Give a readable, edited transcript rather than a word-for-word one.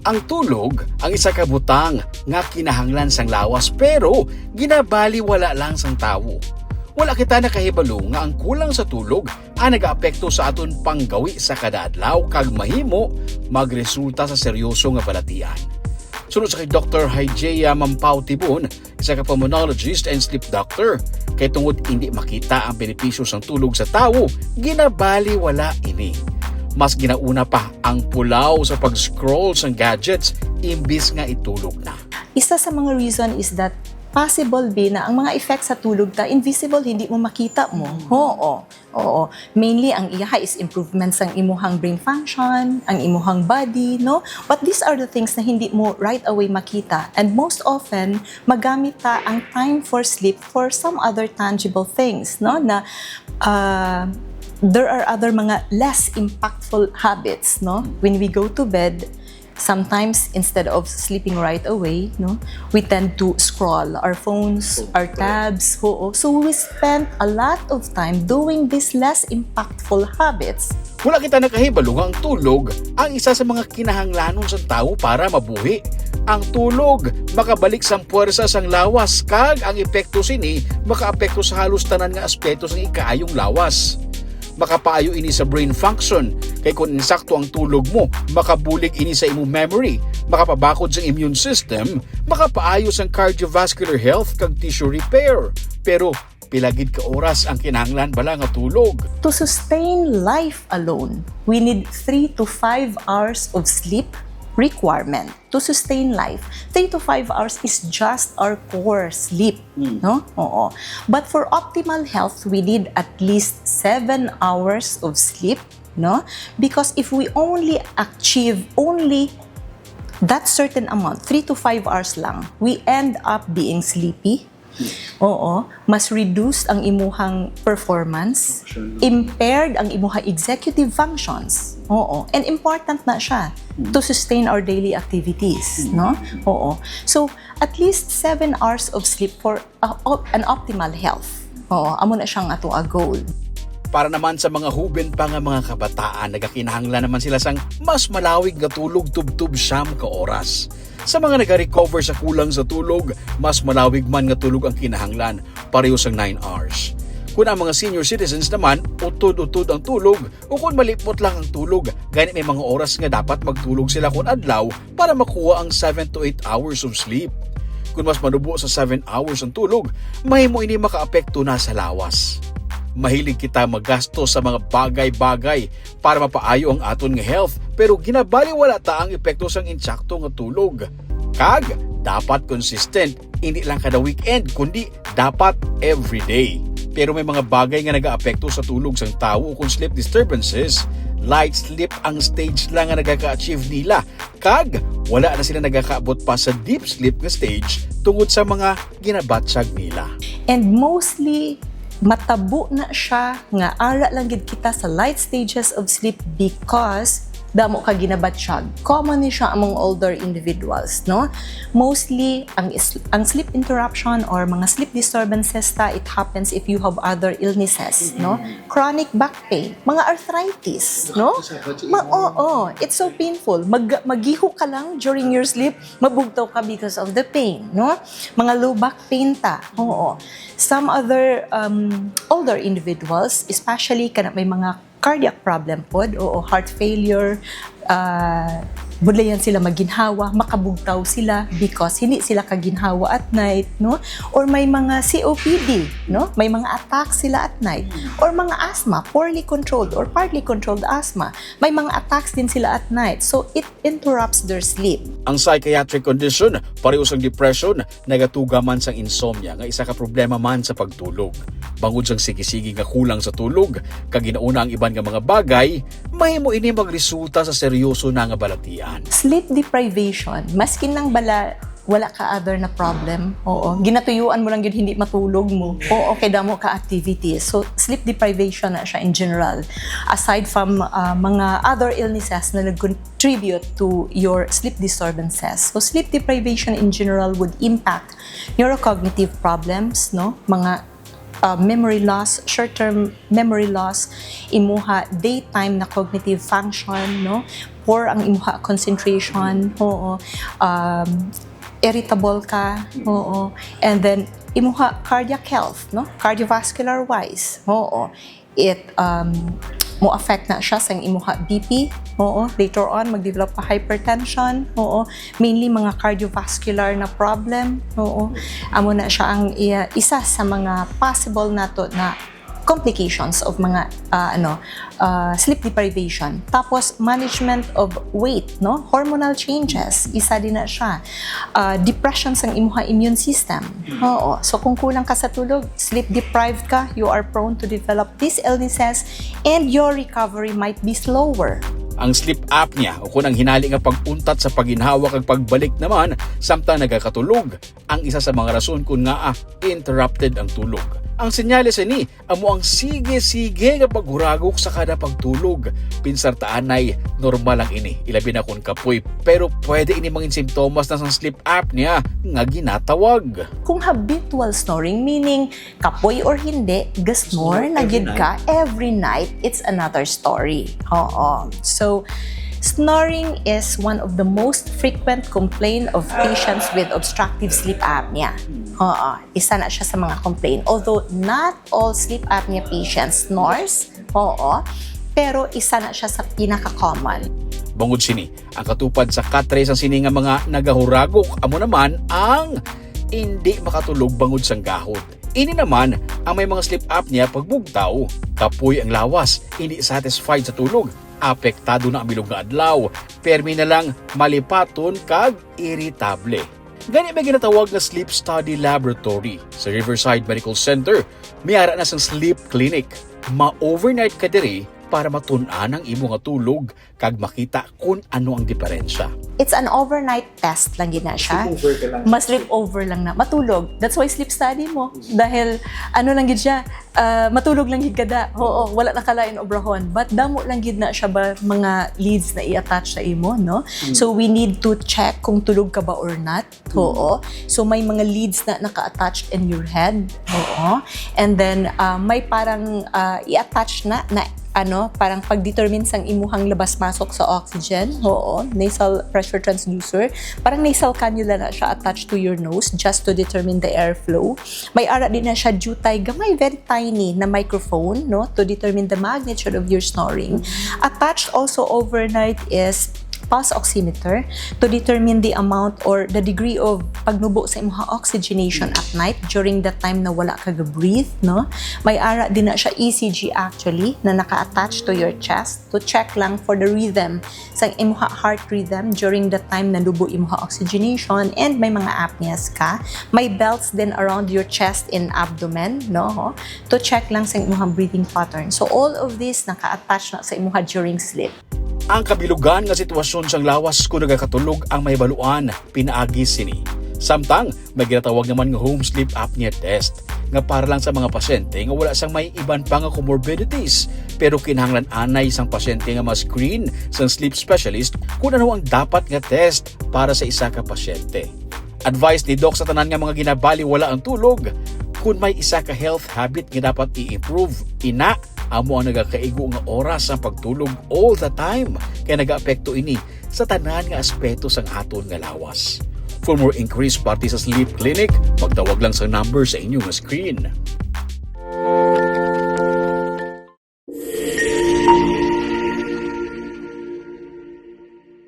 Ang tulog ang isa ka butang nga kinahanglan sang lawas pero ginabaliwala lang sang tawo. Wala kita nakahibalo nga ang kulang sa tulog ang nagaapekto sa aton panggawi sa kada adlaw kag mahimo magresulta sa seryoso nga balati-an. Sunod sa kay Dr. Hygeia Mampao Tibon, isa ka pulmonologist and sleep doctor, kay tungod hindi makita ang benepisyo sang tulog sa tawo, ginabaliwala ini. Mas ginauna pa ang pulaw sa pag-scroll sa gadgets imbis nga itulog na. Isa sa mga reason is that possible be na ang mga effects sa tulog ta invisible, hindi mo makita mo. Oo. Mainly ang iyaha is improvements ang imuhang brain function, ang imuhang body, no? But these are the things na hindi mo right away makita. And most often, magamit ta ang time for sleep for some other tangible things, no? Na there are other mga less impactful habits, no? When we go to bed, sometimes instead of sleeping right away, no, we tend to scroll our phones, our tabs. So we spend a lot of time doing these less impactful habits. Wala kita nakahibalo nga ang tulog ang isa sa mga kinahanglanon sa tao para mabuhi. Ang tulog makabalik sang puwersa sang lawas kag ang epekto sini makaapekto sa halos tanan nga aspeto sang ikaayong lawas. Makapaayo ini sa brain function, kay kung insakto ang tulog mo, makabulig ini sa imong memory, makapabakod sa immune system, makapaayo sa cardiovascular health kag tissue repair. Pero pilagid ka oras ang kinahanglan bala nga tulog. To sustain life alone, we need 3 to 5 hours of sleep requirement to sustain life. 3 to 5 hours is just our core sleep, no? Oo. But for optimal health, we need at least 7 hours of sleep, no? Because if we only achieve that certain amount, 3 to 5 hours lang, we end up being sleepy. Oo, mas reduced ang imuhang performance, impaired ang imuhang executive functions. Oo, and important na siya to sustain our daily activities, no? Oo. So, at least 7 hours of sleep for an optimal health. Oo, amo na siyang ato a goal. Para naman sa mga huben pa nga mga kabataan, nagakinahanglan naman sila sang mas malawig nga tulog tub-tub siyam ka oras. Sa mga nag-recover sa kulang sa tulog, mas malawig man nga tulog ang kinahanglan, pareho sang 9 hours. Kung ang mga senior citizens naman, utod-utod ang tulog, o kung malipot lang ang tulog, ganit may mga oras nga dapat magtulog sila kung adlaw para makuha ang 7 to 8 hours of sleep. Kung mas manubo sa 7 hours ang tulog, mahimo ini makaapekto na sa lawas. Mahilig kita magasto sa mga bagay-bagay para mapaayo ang aton nga health, pero ginabaliwala ta ang epekto sang insakto nga tulog. Kag dapat consistent, hindi lang kada weekend kundi dapat everyday. Pero may mga bagay nga nagaapekto sa tulog sang tawo kung sleep disturbances, light sleep ang stage lang nga nagaka-achieve nila. Kag wala na sila nagakaabot pa sa deep sleep nga stage tungod sa mga ginabatsyag nila. And mostly matabo na siya nga ara lang gid kita sa light stages of sleep because damo ka ginabatsyag. Common ni siya among older individuals, no? Mostly ang sleep interruption or mga sleep disturbances it happens if you have other illnesses, no? Chronic back pain, mga arthritis, no? It's so painful. Magiho ka lang during your sleep, mabugtaw ka because of the pain, no? Mga low back pain ta. Oo. Some other older individuals, especially kana may mga cardiac problem pod o heart failure, budlayan sila maginhawa, makabugtaw sila because hindi sila kaginhawa at night, no? Or may mga COPD, no? May mga attacks sila at night. Or mga asthma, poorly controlled or partly controlled asthma. May mga attacks din sila at night. So it interrupts their sleep. Ang psychiatric condition, pareho sang depression, nagatuga man sang insomnia nga isa ka problema man sa pagtulog. Bangod sang sige-sige nga kulang sa tulog, kag ginauna ang iban nga mga bagay, mahimo ini magresulta sa seryoso na nga balati-an. Sleep deprivation, maskin nang bala wala ka other na problem. Oo. Ginatuyuan mo lang yun, hindi matulog mo. Oo, kay damo ka activities. So, sleep deprivation na siya in general. Aside from mga other illnesses na nag-contribute to your sleep disturbances. So, sleep deprivation in general would impact neurocognitive problems, no? Mga memory loss, short-term memory loss, imuha daytime na cognitive function, no? Poor ang imuha concentration, oo. Irritable ka, oo. And then imuha cardiac health, no? Cardiovascular wise, oo. It mo affect na siya sa imuha BP, oo. Later on mag-develop pa hypertension, oo. Mainly mga cardiovascular na problem, oo. Amo na siya ang isa sa mga possible nato na complications of mga sleep deprivation. Tapos management of weight, no? Hormonal changes, isa din na siya. Depression sa imuha immune system. Oo. So kung kulang ka sa tulog, sleep deprived ka, you are prone to develop these illnesses and your recovery might be slower. Ang sleep apnea o kunang hinali nga pag-untat sa paginhawa kag pagbalik naman samtang nagakatulog ang isa sa mga rason kung nga interrupted ang tulog. Ang senyales ni amo ang sige-sige nga paghuragok sa kada pagtulog. Pinsartaan ay normal lang ini, ilabi na kung kapoy, pero pwede ini mangin simptomas na sang sleep apnea nga ginatawag. Kung habitual snoring, meaning kapoy or hindi, gasnore na gid ka every night, it's another story. Oo. So, snoring is one of the most frequent complaint of patients with obstructive sleep apnea. Oo, isa na siya sa mga complaint. Although not all sleep apnea patients snores, oo, pero isa na siya sa pinaka-common. Bangod sini, ang katupad sa katres ang sini nga mga nagahuragok, amo naman ang hindi makatulog bangod sang gahot. Ini naman ang may mga sleep apnea pagbugtaw. Kapoy ang lawas, hindi satisfied sa tulog. Apektado na ang bilog nga adlaw, permi na lang malipaton kag irritable. Gani may ginatawag na Sleep Study Laboratory sa Riverside Medical Center. May ara na sang sleep clinic. Ma-overnight ka diri para matun-an ang imo nga tulog kag makita kung ano ang diferensya. It's an overnight test lang gina siya. Mas sleep over lang na. Matulog. That's why sleep study mo. Dahil ano lang gid siya, matulog lang gid kada. Oo, wala na kalain obrahon. But damo lang gid na siya ba mga leads na i-attach sa imo, no? So we need to check kung tulog ka ba or not. Oo. So may mga leads na naka-attached in your head. Oo. And then may parang i-attach na parang pag-determine sang imuhang labas-masok sa oxygen. Oo, nasal pressure transducer. Parang nasal cannula na siya attached to your nose just to determine the airflow. May ara din na siya jutay, gamay, very tiny na microphone, no, to determine the magnitude of your snoring. Attached also overnight is pulse oximeter to determine the amount or the degree of pagnubo sa imong oxygenation at night during the time na wala ka ga-breathe, no? May ara din na siya ECG actually na naka-attach to your chest to check lang for the rhythm sa imong heart rhythm during the time na lubo imong oxygenation, and may mga apneas ka. May belts din around your chest and abdomen, no? To check lang sa imong breathing pattern. So all of this naka-attach na sa imong during sleep. Ang kabilugan nga sitwasyon sang lawas kung nagakatulog ang may baluan, pinaagi sini. Samtang, may ginatawag naman nga home sleep apnea test nga para lang sa mga pasyente nga wala sang may iban pa nga comorbidities, pero kinahanglan anay sang pasyente nga ma-screen sang sleep specialist kung ano ang dapat nga test para sa isa ka pasyente. Advice ni Doc sa tanan nga mga ginabali wala ang tulog, kung may isa ka health habit nga dapat i-improve, amo ang nagakaigo nga oras ang pagtulog all the time, kaya nag-aapekto ini sa tanan nga aspeto sang aton nga lawas. For more increased party sa sleep clinic, magtawag lang sa number sa inyong screen.